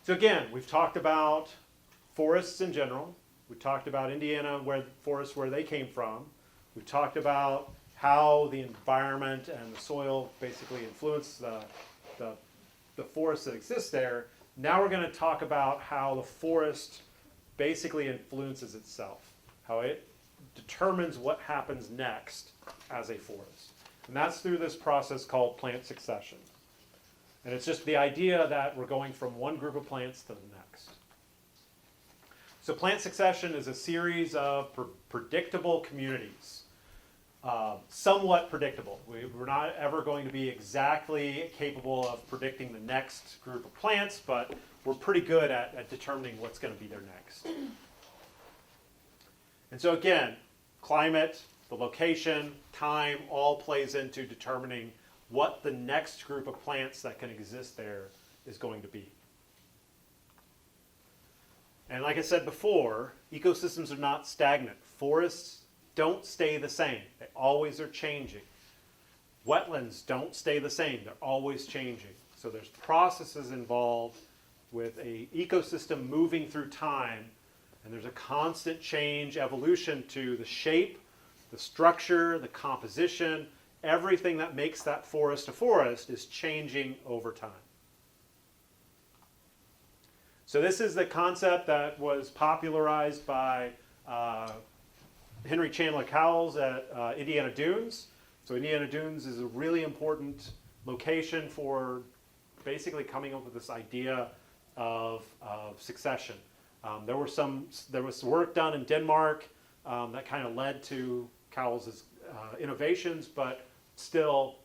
So again, we've talked about forests in general. We talked about Indiana, forests where they came from. We've talked about how the environment and the soil basically influence the forest that exists there. Now we're going to talk about how the forest basically influences itself, how it determines what happens next as a forest. And that's through this process called plant succession. And it's just the idea that we're going from one group of plants to the next. So plant succession is a series of predictable communities. Somewhat predictable. We're not ever going to be exactly capable of predicting the next group of plants, but we're pretty good at determining what's going to be there next. And so again, climate, the location, time, all plays into determining what the next group of plants that can exist there is going to be. And like I said before, ecosystems are not stagnant. Forests don't stay the same. They always are changing. Wetlands don't stay the same. They're always changing. So there's processes involved with an ecosystem moving through time, and there's a constant change, evolution to the shape, the structure, the composition. Everything that makes that forest a forest is changing over time. So this is the concept that was popularized by Henry Chandler Cowles at Indiana Dunes. So Indiana Dunes is a really important location for basically coming up with this idea of succession. There was work done in Denmark that kind of led to Cowles' innovations, but still,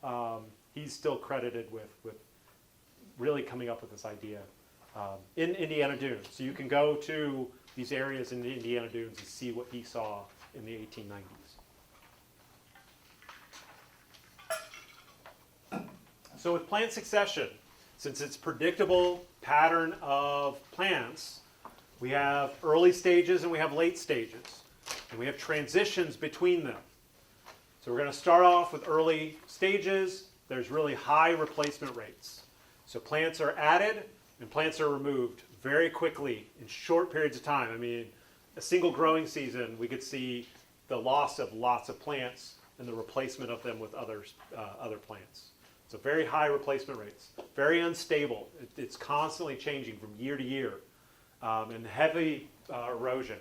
he's still credited with really coming up with this idea in Indiana Dunes. So you can go to these areas in the Indiana Dunes and see what he saw in the 1890s. So with plant succession, since it's predictable pattern of plants, we have early stages and we have late stages. And we have transitions between them. So we're going to start off with early stages. There's really high replacement rates. So plants are added and plants are removed very quickly in short periods of time. I mean, a single growing season, we could see the loss of lots of plants and the replacement of them with other plants. So very high replacement rates, very unstable. It's constantly changing from year to year, and heavy erosion.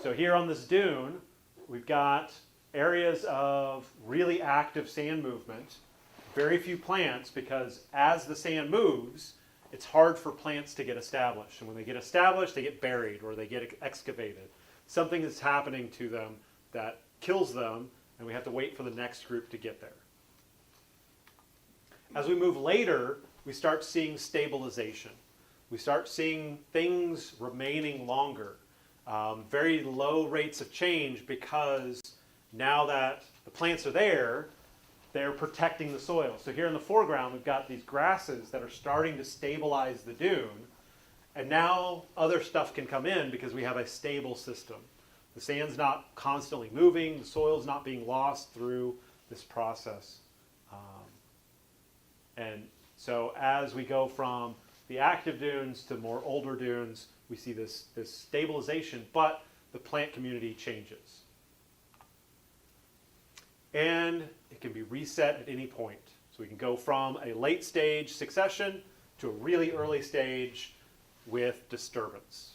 So here on this dune, we've got areas of really active sand movement, very few plants, because as the sand moves, it's hard for plants to get established. And when they get established, they get buried or they get excavated. Something is happening to them that kills them, and we have to wait for the next group to get there. As we move later, we start seeing stabilization. We start seeing things remaining longer. Very low rates of change, because now that the plants are there, they're protecting the soil. So here in the foreground, we've got these grasses that are starting to stabilize the dune, and now other stuff can come in because we have a stable system. The sand's not constantly moving, the soil's not being lost through this process. And so as we go from the active dunes to more older dunes, we see this stabilization, but the plant community changes. And it can be reset at any point. So we can go from a late stage succession to a really early stage with disturbance.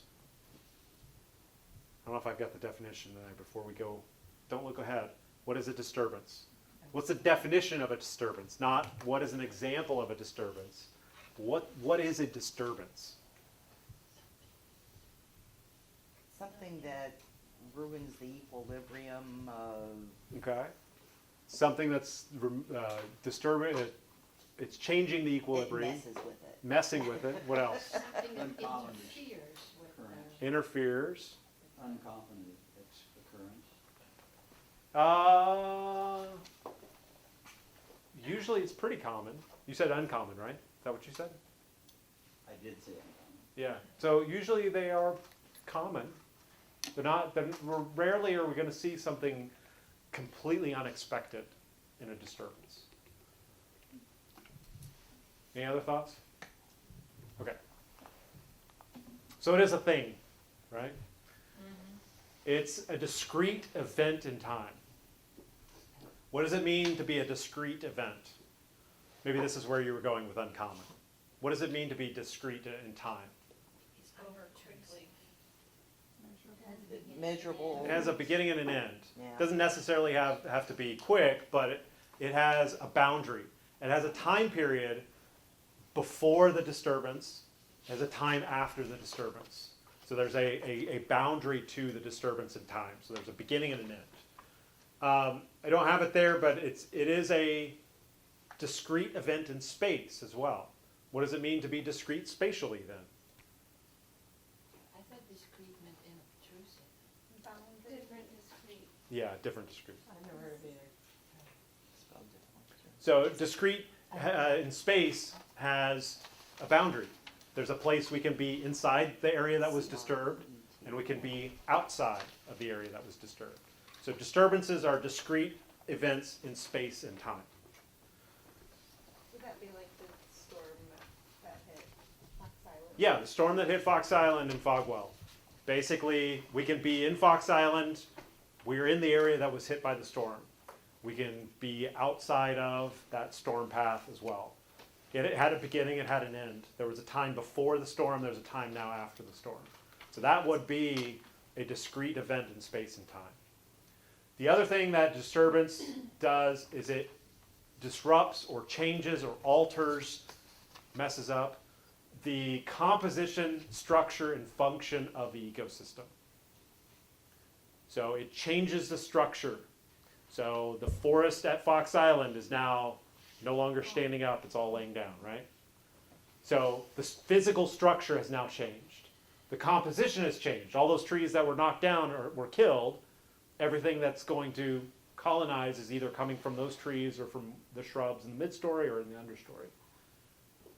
I don't know if I've got the definition there before we go. Don't look ahead. What is a disturbance? What's the definition of a disturbance? Not what is an example of a disturbance. What is a disturbance? Something that ruins the equilibrium of... Okay. Something that's disturbing, it's changing the equilibrium. It messes with it. Messing with it. What else? Something that Uncommon. interferes with Occurrence. Interferes. Uncommon occurrence. Usually it's pretty common. You said uncommon, right? Is that what you said? I did say uncommon. Yeah. So usually they are common. They're not. Rarely are we going to see something completely unexpected in a disturbance. Any other thoughts? Okay. So it is a thing, right? It's a discrete event in time. What does it mean to be a discrete event? Maybe this is where you were going with uncommon. What does it mean to be discrete in time? It's over quickly. Measurable. It has a beginning and an end. Yeah. It doesn't necessarily have to be quick, but it has a boundary. It has a time period before the disturbance, it has a time after the disturbance. So there's a boundary to the disturbance in time. So there's a beginning and an end. I don't have it there, but it is a discrete event in space as well. What does it mean to be discrete spatially then? I thought discrete meant inobtrusive. Different discrete. Yeah, different discrete. I've never heard of either. Spelled differently. So discrete in space has a boundary. There's a place we can be inside the area that was disturbed, and we can be outside of the area that was disturbed. So disturbances are discrete events in space and time. Would that be like the storm that hit Fox Island? Yeah, the storm that hit Fox Island and Fogwell. Basically, we can be in Fox Island. We're in the area that was hit by the storm. We can be outside of that storm path as well. It had a beginning, it had an end. There was a time before the storm, there's a time now after the storm. So that would be a discrete event in space and time. The other thing that disturbance does is it disrupts or changes or alters, messes up the composition, structure, and function of the ecosystem. So it changes the structure. So the forest at Fox Island is now no longer standing up, it's all laying down, right? So the physical structure has now changed. The composition has changed. All those trees that were knocked down or were killed, everything that's going to colonize is either coming from those trees or from the shrubs in the mid-story or in the understory.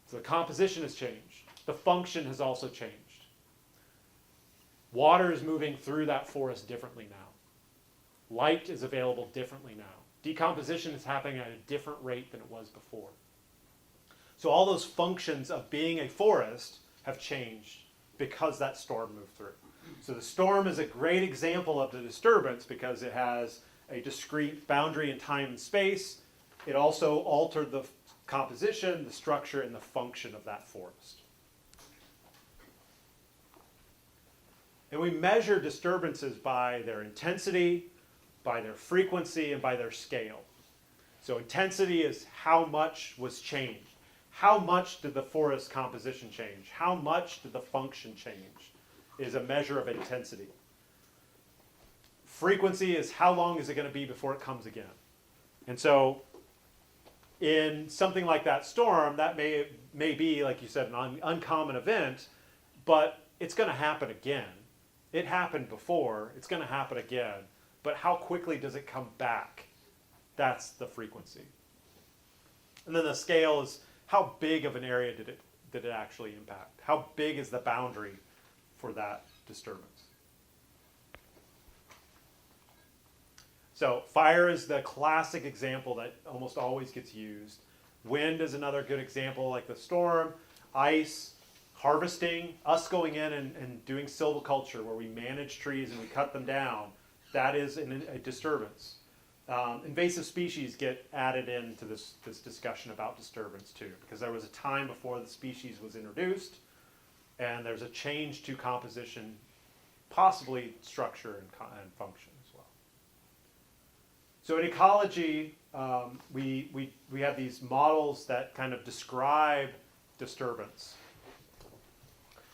So the composition has changed. The function has also changed. Water is moving through that forest differently now. Light is available differently now. Decomposition is happening at a different rate than it was before. So all those functions of being a forest have changed because that storm moved through. So the storm is a great example of the disturbance because it has a discrete boundary in time and space. It also altered the composition, the structure, and the function of that forest. And we measure disturbances by their intensity, by their frequency, and by their scale. So intensity is how much was changed. How much did the forest composition change? How much did the function change? Is a measure of intensity. Frequency is how long is it going to be before it comes again. And so in something like that storm, that may be, like you said, an uncommon event, but it's going to happen again. It happened before, it's going to happen again. But how quickly does it come back? That's the frequency. And then the scale is how big of an area did it actually impact? How big is the boundary for that disturbance? So fire is the classic example that almost always gets used. Wind is another good example, like the storm. Ice, harvesting, us going in and doing silviculture where we manage trees and we cut them down. That is a disturbance. Invasive species get added into this discussion about disturbance too, because there was a time before the species was introduced, and there's a change to composition, possibly structure and function as well. So in ecology, we have these models that kind of describe disturbance.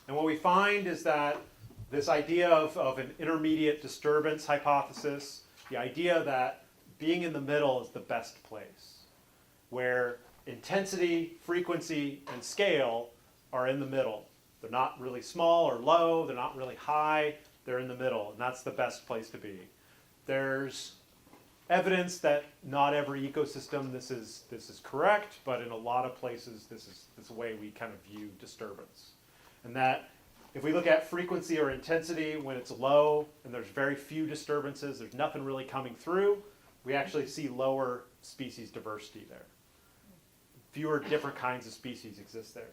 And what we find is that this idea of an intermediate disturbance hypothesis, the idea that being in the middle is the best place, where intensity, frequency, and scale are in the middle. They're not really small or low, they're not really high, they're in the middle, and that's the best place to be. There's evidence that not every ecosystem this is correct, but in a lot of places this is the way we kind of view disturbance. And that if we look at frequency or intensity when it's low and there's very few disturbances, there's nothing really coming through, we actually see lower species diversity there. Fewer different kinds of species exist there.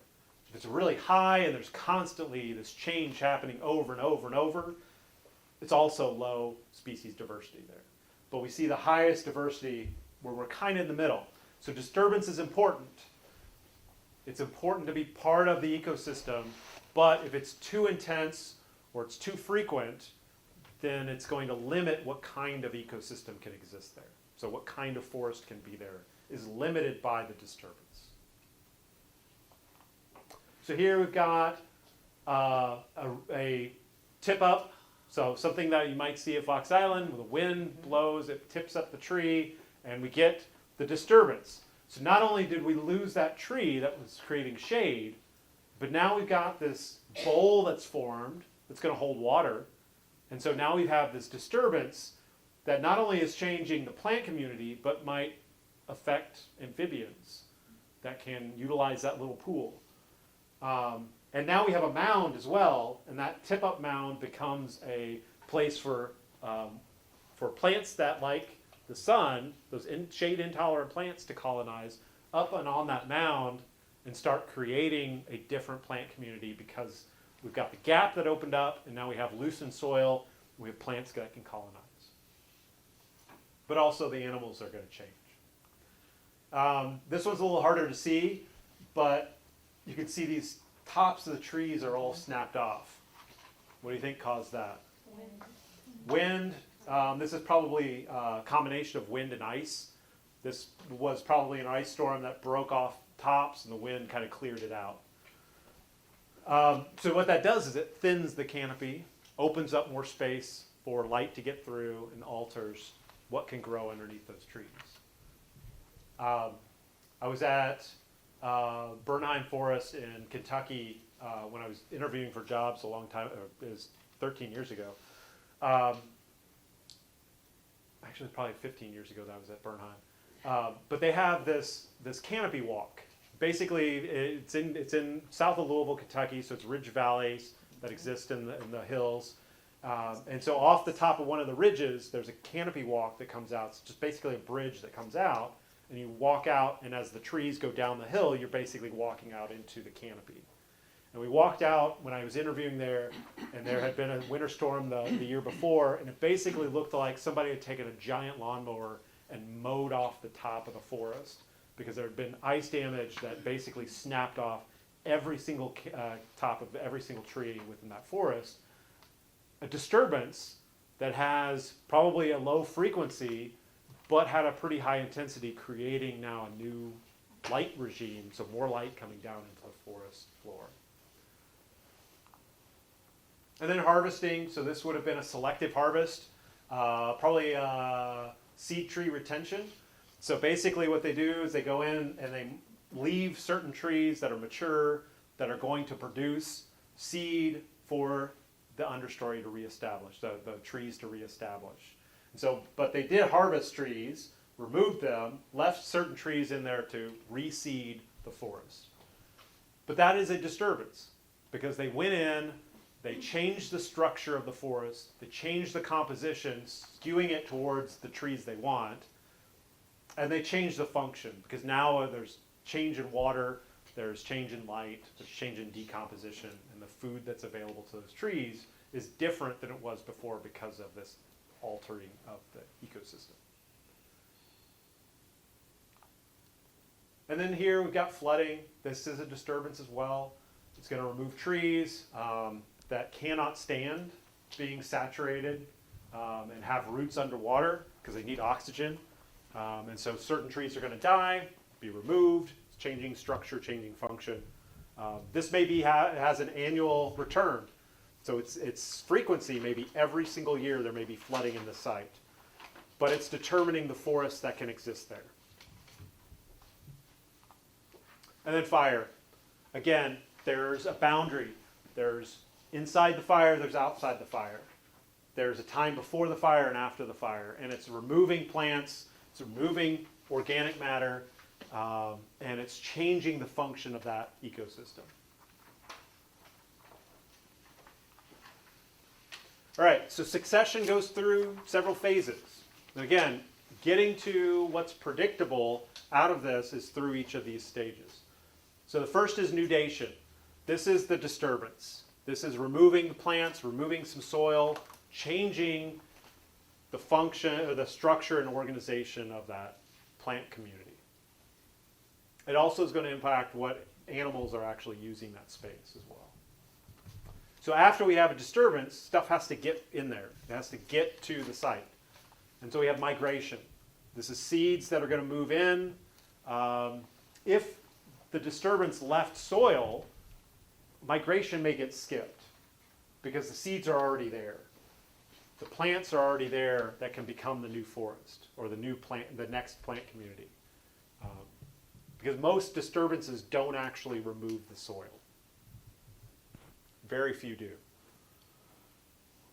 If it's really high and there's constantly this change happening over and over and over, it's also low species diversity there. But we see the highest diversity where we're kind of in the middle. So disturbance is important. It's important to be part of the ecosystem, but if it's too intense or it's too frequent, then it's going to limit what kind of ecosystem can exist there. So what kind of forest can be there is limited by the disturbance. So here we've got a tip up, so something that you might see at Fox Island, when the wind blows, it tips up the tree, and we get the disturbance. So not only did we lose that tree that was creating shade, but now we've got this bowl that's formed that's going to hold water. And so now we have this disturbance that not only is changing the plant community, but might affect amphibians that can utilize that little pool. And now we have a mound as well, and that TipUp Mound becomes a place for plants that like the sun, those shade intolerant plants, to colonize up and on that mound and start creating a different plant community, because we've got the gap that opened up, and now we have loosened soil, we have plants that can colonize. But also the animals are going to change. This one's a little harder to see, but you can see these tops of the trees are all snapped off. What do you think caused that? Wind. This is probably a combination of wind and ice. This was probably an ice storm that broke off tops, and the wind kind of cleared it out. So what that does is it thins the canopy, opens up more space for light to get through, and alters what can grow underneath those trees. I was at Bernheim Forest in Kentucky when I was interviewing for jobs a long time, it was 13 years ago. Actually, probably 15 years ago that I was at Bernheim. But they have this canopy walk. Basically, it's in south of Louisville, Kentucky, so it's ridge valleys that exist in the hills. And so off the top of one of the ridges, there's a canopy walk that comes out. It's just basically a bridge that comes out, and you walk out, and as the trees go down the hill, you're basically walking out into the canopy. And we walked out when I was interviewing there, and there had been a winter storm the year before, and it basically looked like somebody had taken a giant lawnmower and mowed off the top of the forest, because there had been ice damage that basically snapped off every single top of every single tree within that forest. A disturbance that has probably a low frequency, but had a pretty high intensity, creating now a new light regime, so more light coming down into the forest floor. And then harvesting, so this would have been a selective harvest, probably seed tree retention. So basically what they do is they go in and they leave certain trees that are mature, that are going to produce seed for the understory to reestablish, the trees to reestablish. And so, but they did harvest trees, removed them, left certain trees in there to reseed the forest. But that is a disturbance, because they went in, they changed the structure of the forest, they changed the composition, skewing it towards the trees they want, and they changed the function, because now there's change in water, there's change in light, there's change in decomposition, and the food that's available to those trees is different than it was before because of this altering of the ecosystem. And then here we've got flooding. This is a disturbance as well. It's going to remove trees that cannot stand being saturated and have roots underwater, because they need oxygen. And so certain trees are going to die, be removed, changing structure, changing function. This maybe has an annual return. So its frequency, maybe every single year there may be flooding in the site. But it's determining the forest that can exist there. And then fire. Again, there's a boundary. There's inside the fire, there's outside the fire. There's a time before the fire and after the fire. And it's removing plants, it's removing organic matter, and it's changing the function of that ecosystem. All right, so succession goes through several phases. And again, getting to what's predictable out of this is through each of these stages. So the first is nudation. This is the disturbance. This is removing the plants, removing some soil, changing the function or the structure and organization of that plant community. It also is going to impact what animals are actually using that space as well. So after we have a disturbance, stuff has to get in there. It has to get to the site. And so we have migration. This is seeds that are going to move in. If the disturbance left soil, migration may get skipped because the seeds are already there. The plants are already there that can become the new forest or the new plant, the next plant community. Because most disturbances don't actually remove the soil. Very few do.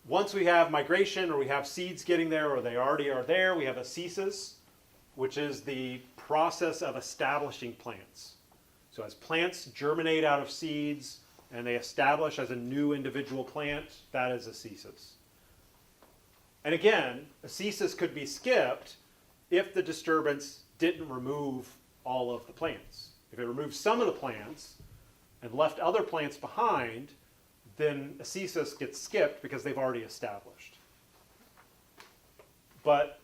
Once we have migration or we have seeds getting there or they already are there, we have ascesis, which is the process of establishing plants. So as plants germinate out of seeds and they establish as a new individual plant, that is ascesis. And again, ascesis could be skipped if the disturbance didn't remove all of the plants. If it removed some of the plants and left other plants behind, then ascesis gets skipped because they've already established. But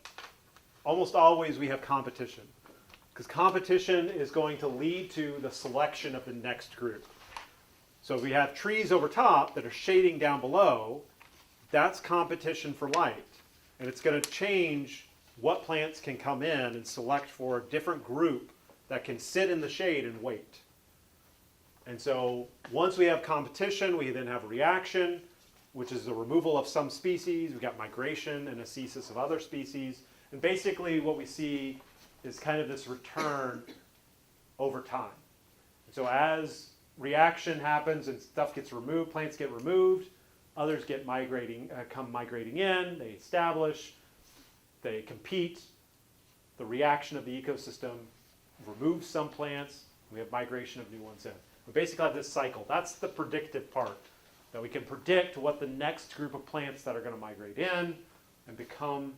almost always we have competition, because competition is going to lead to the selection of the next group. So if we have trees over top that are shading down below, that's competition for light. And it's going to change what plants can come in and select for a different group that can sit in the shade and wait. And so once we have competition, we then have reaction, which is the removal of some species. We've got migration and ascesis of other species. And basically what we see is kind of this return over time. And so as reaction happens and stuff gets removed, plants get removed, others get come migrating in, they establish, they compete. The reaction of the ecosystem removes some plants, we have migration of new ones in. We basically have this cycle. That's the predictive part, that we can predict what the next group of plants that are going to migrate in and become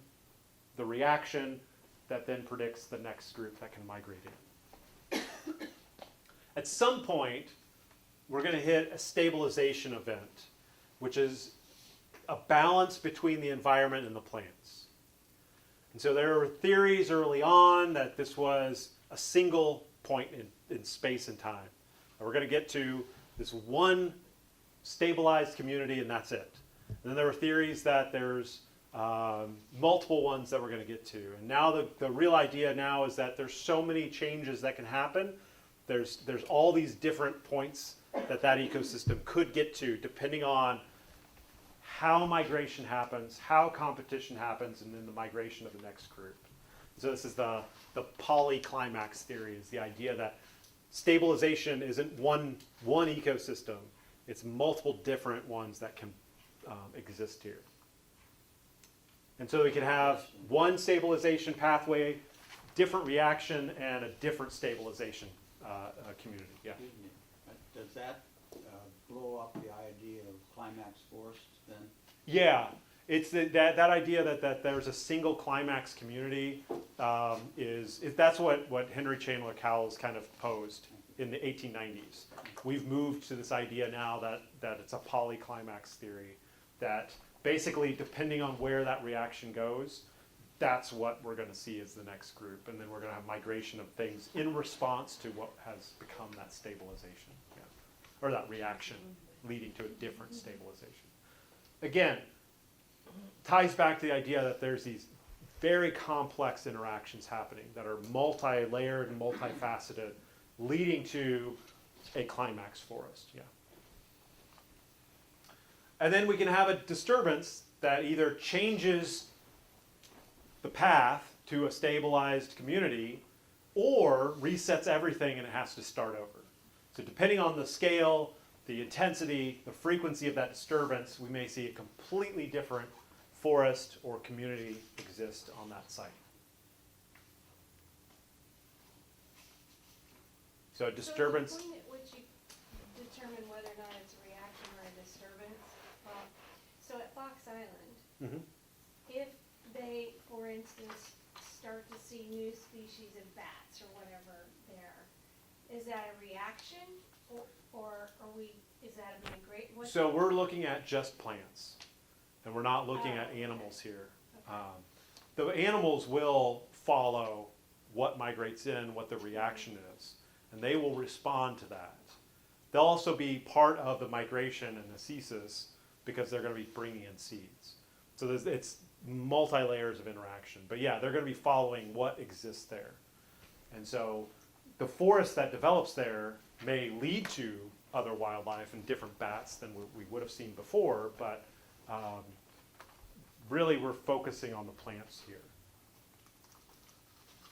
the reaction that then predicts the next group that can migrate in. At some point, we're going to hit a stabilization event, which is a balance between the environment and the plants. And so there were theories early on that this was a single point in space and time. And we're going to get to this one stabilized community and that's it. And then there were theories that there's multiple ones that we're going to get to. And now the real idea now is that there's so many changes that can happen. There's all these different points that ecosystem could get to depending on how migration happens, how competition happens, and then the migration of the next group. So this is the polyclimax theory, is the idea that stabilization isn't one ecosystem, it's multiple different ones that can exist here. And so we can have one stabilization pathway, different reaction, and a different stabilization community. Yeah. Excuse me, does that blow up the idea of climax forest then? Yeah, it's that idea that there's a single climax community that's what Henry Chandler Cowles kind of posed in the 1890s. We've moved to this idea now that it's a polyclimax theory, that basically depending on where that reaction goes, that's what we're going to see as the next group, and then we're going to have migration of things in response to what has become that stabilization, or that reaction leading to a different stabilization. Again, ties back to the idea that there's these very complex interactions happening that are multi-layered and multifaceted, leading to a climax forest. Yeah. And then we can have a disturbance that either changes the path to a stabilized community or resets everything and it has to start over. So depending on the scale, the intensity, the frequency of that disturbance, we may see a completely different forest or community exist on that site. So a disturbance. So the point at which you determine whether or not it's a reaction or a disturbance, so at Fox Island, Mm-hmm. if they, for instance, start to see new species of bats or whatever there, is that a reaction or are we, is that a migration? So we're looking at just plants, and we're not looking at okay. animals here. Okay. The animals will follow what migrates in, what the reaction is, and they will respond to that. They'll also be part of the migration and the ceases because they're going to be bringing in seeds. So it's multi-layers of interaction. But yeah, they're going to be following what exists there. And so the forest that develops there may lead to other wildlife and different bats than we would have seen before, but really we're focusing on the plants here.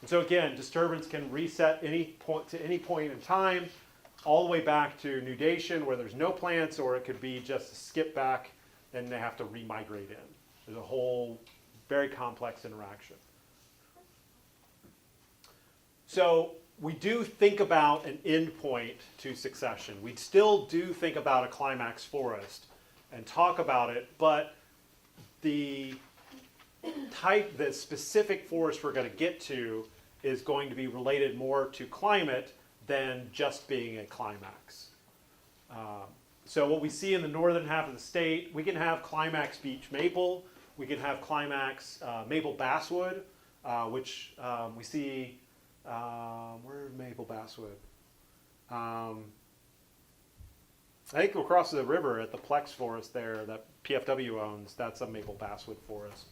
And so again, disturbance can reset any point to any point in time, all the way back to nudation where there's no plants, or it could be just a skip back and they have to remigrate in. There's a whole very complex interaction. So we do think about an end point to succession. We still do think about a climax forest and talk about it, but the specific forest we're going to get to is going to be related more to climate than just being a climax. So what we see in the northern half of the state, we can have climax beech maple, we can have climax maple basswood, which we see, where's maple basswood? I think across the river at the Plex Forest there that PFW owns, that's a maple basswood forest.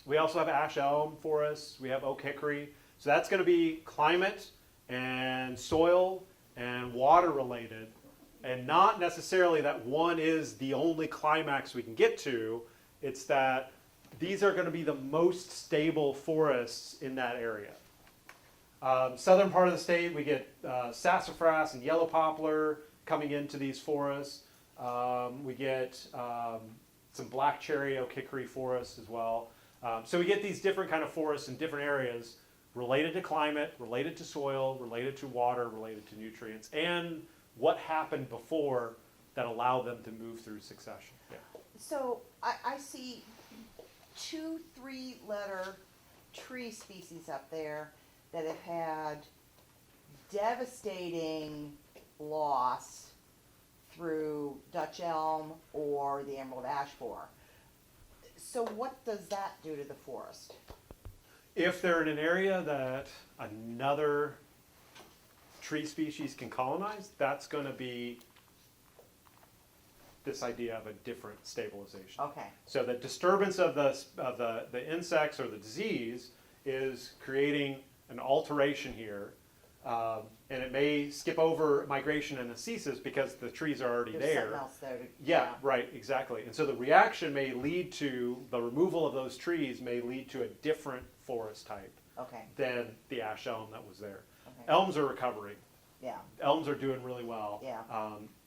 We also have ash elm forests, we have oak hickory. So that's going to be climate and soil and water related, and not necessarily that one is the only climax we can get to. It's that these are going to be the most stable forests in that area. Southern part of the state, we get sassafras and yellow poplar coming into these forests. We get some black cherry oak hickory forests as well. So we get these different kind of forests in different areas related to climate, related to soil, related to water, related to nutrients, and what happened before that allowed them to move through succession. Yeah. So I see 2 3-letter tree species up there that have had devastating loss through Dutch elm or the emerald ash borer. So what does that do to the forest? If they're in an area that another tree species can colonize, that's going to be this idea of a different stabilization. Okay. So the disturbance of the insects or the disease is creating an alteration here, and it may skip over migration and the ceases because the trees are already There's there. something else there. Yeah, right, exactly. And so the reaction may lead to, the removal of those trees may lead to a different forest type Okay. than the ash elm that was there. Okay. Elms are recovering. Yeah. Elms are doing really well. Yeah.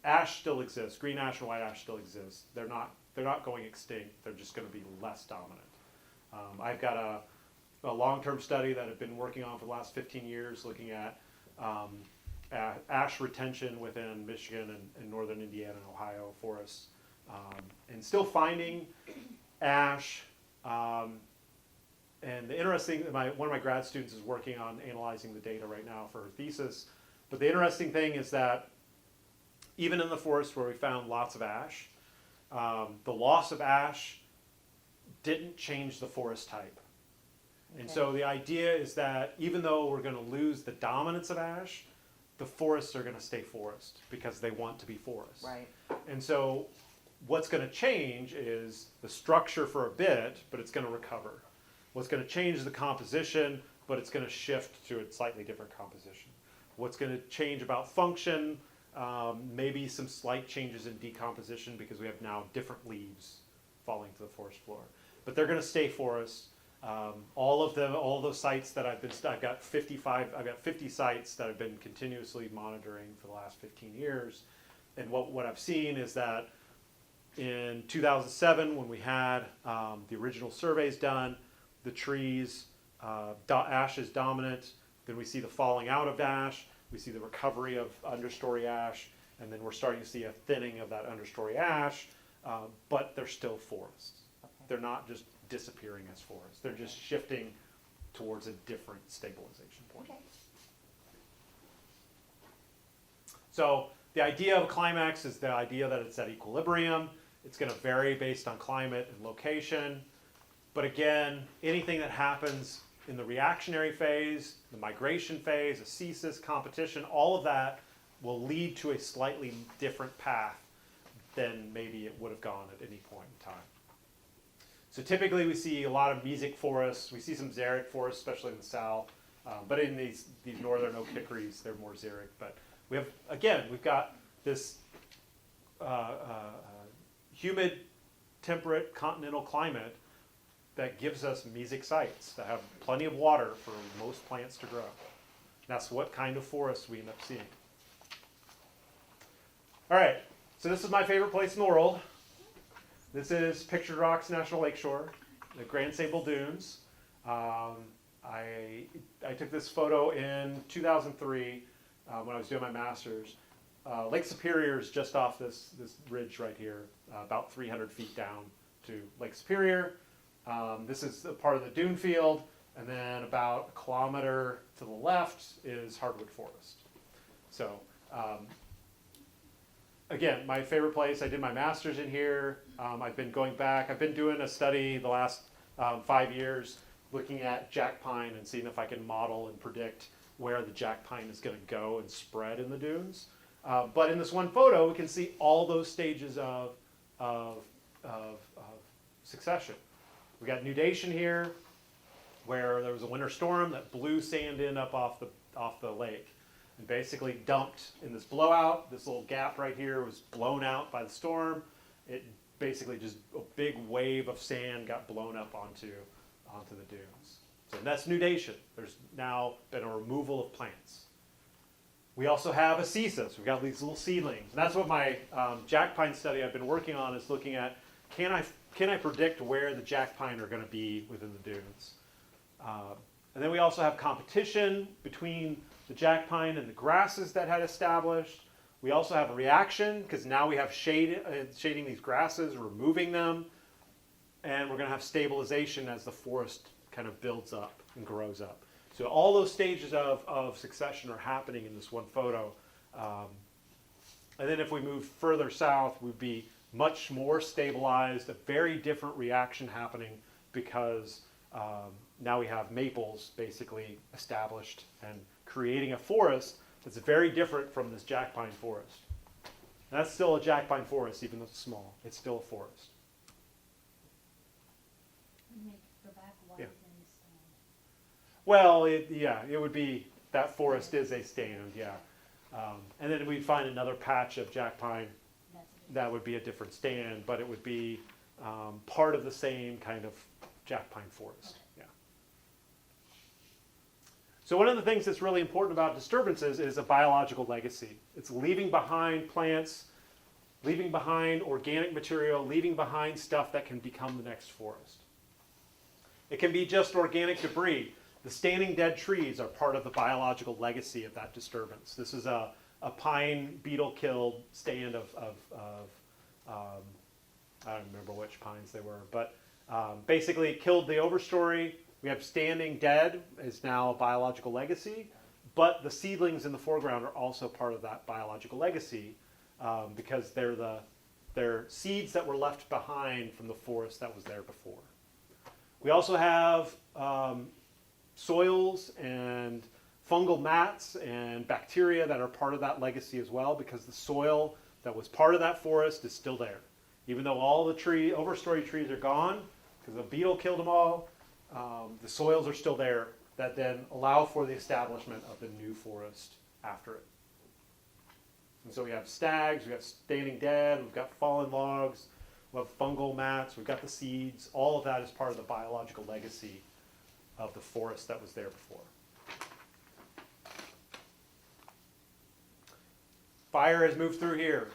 Ash still exists. Green ash and white ash still exists. They're not going extinct. They're just going to be less dominant. I've got a long-term study that I've been working on for the last 15 years looking at ash retention within Michigan and northern Indiana and Ohio forests, and still finding ash. And the interesting, one of my grad students is working on analyzing the data right now for her thesis. But the interesting thing is that even in the forest where we found lots of ash, the loss of ash didn't change the forest type. And so the idea is that even though we're going to lose the dominance of ash, the forests are going to stay forest because they want to be forests. Right. And so what's going to change is the structure for a bit, but it's going to recover. What's going to change is the composition, but it's going to shift to a slightly different composition. What's going to change about function, maybe some slight changes in decomposition because we have now different leaves falling to the forest floor. But they're going to stay forest. All of those sites that I've got 50 sites that I've been continuously monitoring for the last 15 years. And what I've seen is that in 2007, when we had the original surveys done, the trees, ash is dominant. Then we see the falling out of ash. We see the recovery of understory ash. And then we're starting to see a thinning of that understory ash. But they're still forests. Okay. They're not just disappearing as forests. They're just shifting towards a different stabilization point. Okay. So the idea of a climax is the idea that it's at equilibrium. It's going to vary based on climate and location. But again, anything that happens in the reactionary phase, the migration phase, ascesis, competition, all of that will lead to a slightly different path than maybe it would have gone at any point in time. So typically we see a lot of mesic forests. We see some xeric forests, especially in the south. But in these northern oak hickories, they're more xeric. But we have, again, we've got this humid, temperate, continental climate that gives us mesic sites that have plenty of water for most plants to grow. That's what kind of forests we end up seeing. All right, so this is my favorite place in the world. This is Pictured Rocks National Lakeshore, the Grand Sable Dunes. I took this photo in 2003 when I was doing my master's. Lake Superior is just off this ridge right here, about 300 feet down to Lake Superior. This is a part of the dune field, and then about a kilometer to the left is hardwood forest. So again, my favorite place. I did my master's in here. I've been going back. I've been doing a study the last 5 years looking at jack pine and seeing if I can model and predict where the jack pine is going to go and spread in the dunes. But in this one photo, we can see all those stages of succession. We got nudation here, where there was a winter storm that blew sand in up off the lake, and basically dumped in this blowout. This little gap right here was blown out by the storm. It basically just a big wave of sand got blown up onto the dunes. So that's nudation. There's now been a removal of plants. We also have ascesis. We've got these little seedlings. And that's what my jack pine study I've been working on is looking at, can I predict where the jack pine are going to be within the dunes? And then we also have competition between the jack pine and the grasses that had established. We also have a reaction because now we have shading these grasses, removing them, and we're going to have stabilization as the forest kind of builds up and grows up. So all those stages of succession are happening in this one photo. And then if we move further south, we'd be much more stabilized, a very different reaction happening because now we have maples basically established and creating a forest that's very different from this jack pine forest. And that's still a jack pine forest, even though it's small. It's still a forest. Go back, why Yeah. is in the stand? Well, it would be, that forest is a stand, yeah. And then we'd find another patch of jack pine That's it. that would be a different stand, but it would be part of the same kind of jack pine forest. Yeah. So one of the things that's really important about disturbances is a biological legacy. It's leaving behind plants, leaving behind organic material, leaving behind stuff that can become the next forest. It can be just organic debris. The standing dead trees are part of the biological legacy of that disturbance. This is a pine beetle killed stand of I don't remember which pines they were, but basically it killed the overstory. We have standing dead is now a biological legacy, but the seedlings in the foreground are also part of that biological legacy because they're seeds that were left behind from the forest that was there before. We also have soils and fungal mats and bacteria that are part of that legacy as well because the soil that was part of that forest is still there. Even though all the overstory trees are gone because the beetle killed them all, the soils are still there that then allow for the establishment of the new forest after it. And so we have stags, we've got standing dead, we've got fallen logs, we have fungal mats, we've got the seeds. All of that is part of the biological legacy of the forest that was there before. Fire has moved through here.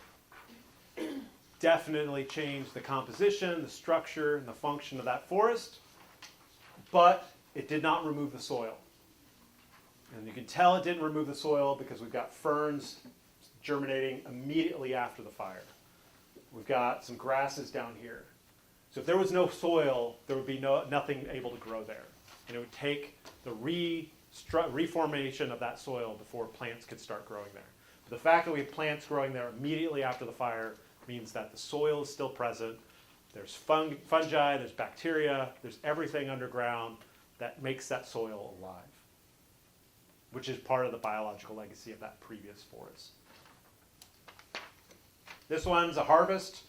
Definitely changed the composition, the structure, and the function of that forest, but it did not remove the soil. And you can tell it didn't remove the soil because we've got ferns germinating immediately after the fire. We've got some grasses down here. So if there was no soil, there would be nothing able to grow there. And it would take the reformation of that soil before plants could start growing there. The fact that we have plants growing there immediately after the fire means that the soil is still present. There's fungi, there's bacteria, there's everything underground that makes that soil alive, which is part of the biological legacy of that previous forest. This one's a harvest,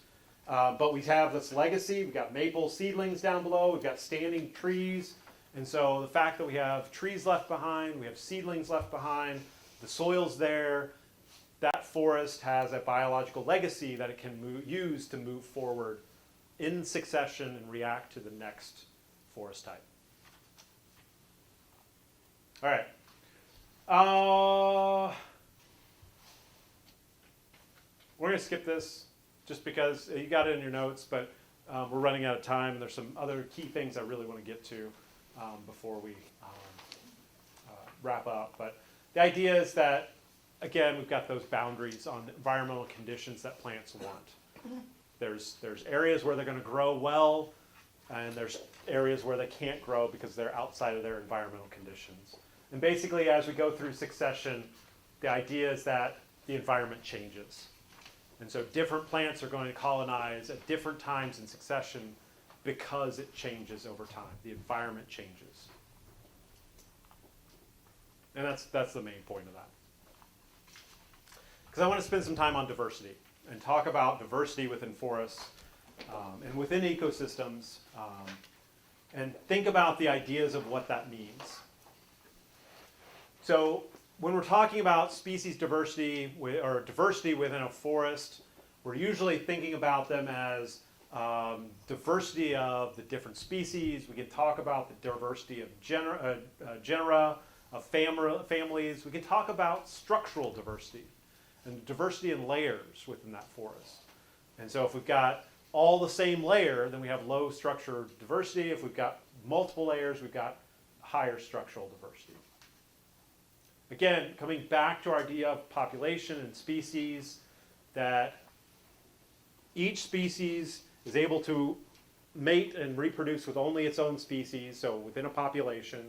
but we have this legacy. We've got maple seedlings down below, we've got standing trees, and so the fact that we have trees left behind, we have seedlings left behind, the soil's there, that forest has a biological legacy that it can use to move forward in succession and react to the next forest type. All right. We're going to skip this just because you got it in your notes, but we're running out of time. And there's some other key things I really want to get to before we wrap up. But the idea is that, again, we've got those boundaries on environmental conditions that plants want. There's areas where they're going to grow well, and there's areas where they can't grow because they're outside of their environmental conditions. And basically, as we go through succession, the idea is that the environment changes. And so different plants are going to colonize at different times in succession because it changes over time. The environment changes. And that's the main point of that. Because I want to spend some time on diversity and talk about diversity within forests and within ecosystems and think about the ideas of what that means. So when we're talking about species diversity or diversity within a forest, we're usually thinking about them as diversity of the different species. We can talk about the diversity of genera, of families. We can talk about structural diversity and diversity in layers within that forest. And so if we've got all the same layer, then we have low structure diversity. If we've got multiple layers, we've got higher structural diversity. Again, coming back to our idea of population and species, that each species is able to mate and reproduce with only its own species, so within a population.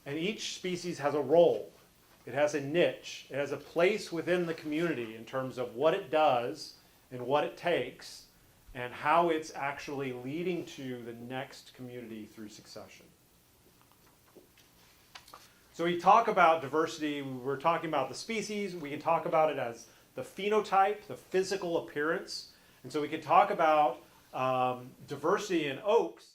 And each species has a role. It has a niche. It has a place within the community in terms of what it does and what it takes and how it's actually leading to the next community through succession. So we talk about diversity, we're talking about the species, we can talk about it as the phenotype, the physical appearance. And so we can talk about diversity in oaks.